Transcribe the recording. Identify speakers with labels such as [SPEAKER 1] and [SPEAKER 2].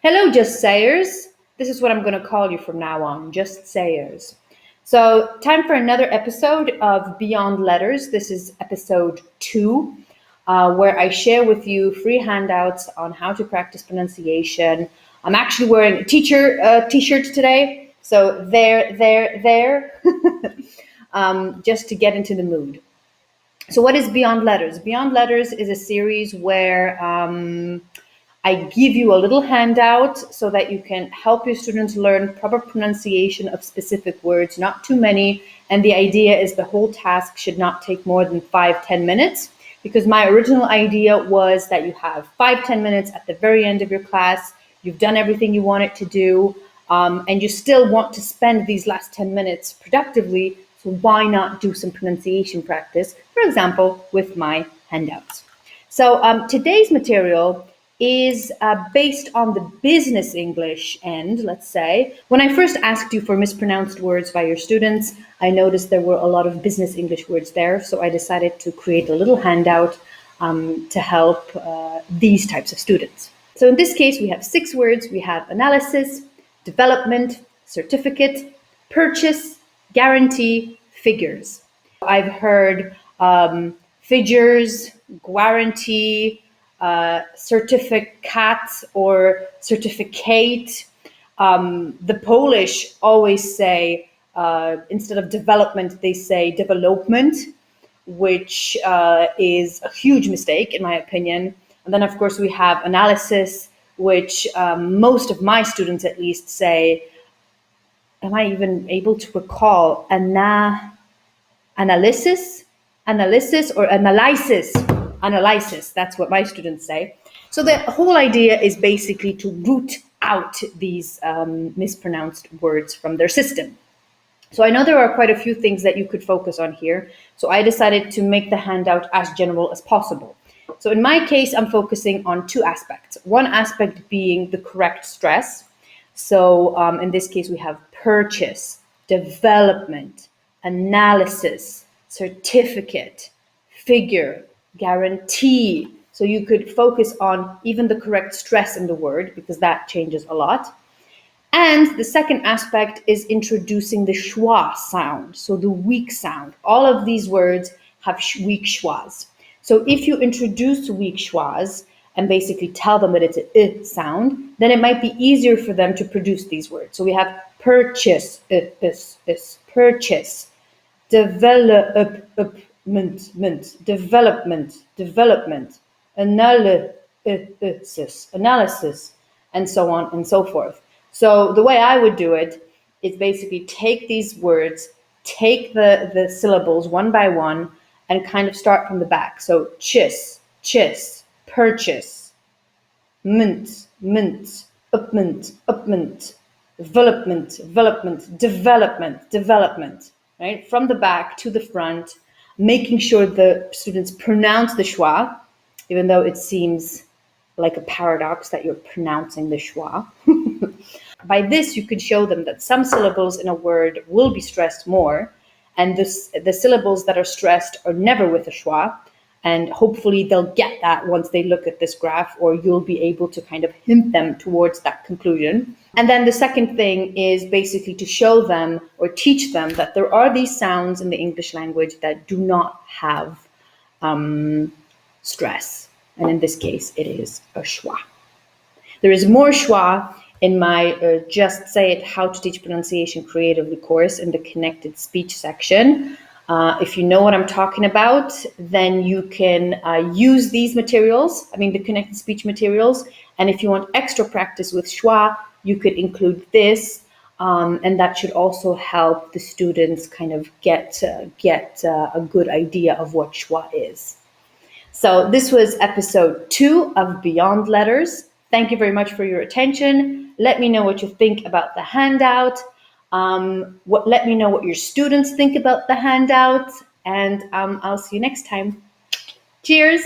[SPEAKER 1] Hello, Just Sayers. This is what I'm going to call you from now on, Just Sayers. So, time for another episode of Beyond Letters. This is episode 2, where I share with you free handouts on how to practice pronunciation. I'm actually wearing a t-shirt today, so there, just to get into the mood. So, what is Beyond Letters? Beyond Letters is a series where I give you a little handout so that you can help your students learn proper pronunciation of specific words, not too many. And the idea is the whole task should not take more than 5-10 minutes, because my original idea was that you have 5-10 minutes at the very end of your class. You've done everything you wanted to do, and you still want to spend these last 10 minutes productively. So why not do some pronunciation practice, for example, with my handouts? So today's material is based on the business English end, let's say. When I first asked you for mispronounced words by your students, I noticed there were a lot of business English words there, so I decided to create a little handout to help these types of students. So in this case, we have 6 words. We have analysis, development, certificate, purchase, guarantee, figures. I've heard figures, guarantee, certificate or certificate. The Polish always say, instead of development, they say development, which is a huge mistake in my opinion. And then of course we have analysis, which most of my students at least say, am I even able to recall, analysis or analysis? Analysis, that's what my students say. So the whole idea is basically to root out these mispronounced words from their system. So I know there are quite a few things that you could focus on here. So I decided to make the handout as general as possible. So in my case, I'm focusing on 2 aspects. One aspect being the correct stress. So in this case, we have purchase, development, analysis, certificate, figure, guarantee. So you could focus on even the correct stress in the word, because that changes a lot. And the second aspect is introducing the schwa sound, so the weak sound. All of these words have weak schwas. So if you introduce weak schwas and basically tell them that it's an I sound, then it might be easier for them to produce these words. So we have purchase, purchase, development, analysis, and so on and so forth. So the way I would do it is basically take these words, take the syllables one by one, and kind of start from the back. So chis, purchase, mint, upment, development, right? From the back to the front, making sure the students pronounce the schwa, even though it seems like a paradox that you're pronouncing the schwa. By this, you could show them that some syllables in a word will be stressed more, and the syllables that are stressed are never with a schwa, and hopefully they'll get that once they look at this graph, or you'll be able to kind of hint them towards that conclusion. And then the second thing is basically to show them or teach them that there are these sounds in the English language that do not have stress. And in this case, it is a schwa. There is more schwa in my Just Say It, How to Teach Pronunciation Creatively course in the connected speech section. If you know what I'm talking about, then you can use these materials, the connected speech materials. And if you want extra practice with schwa, you could include this. And that should also help the students kind of get a good idea of what schwa is. So this was episode 2 of Beyond Letters. Thank you very much for your attention. Let me know what you think about the handout. Let me know what your students think about the handout. And I'll see you next time. Cheers.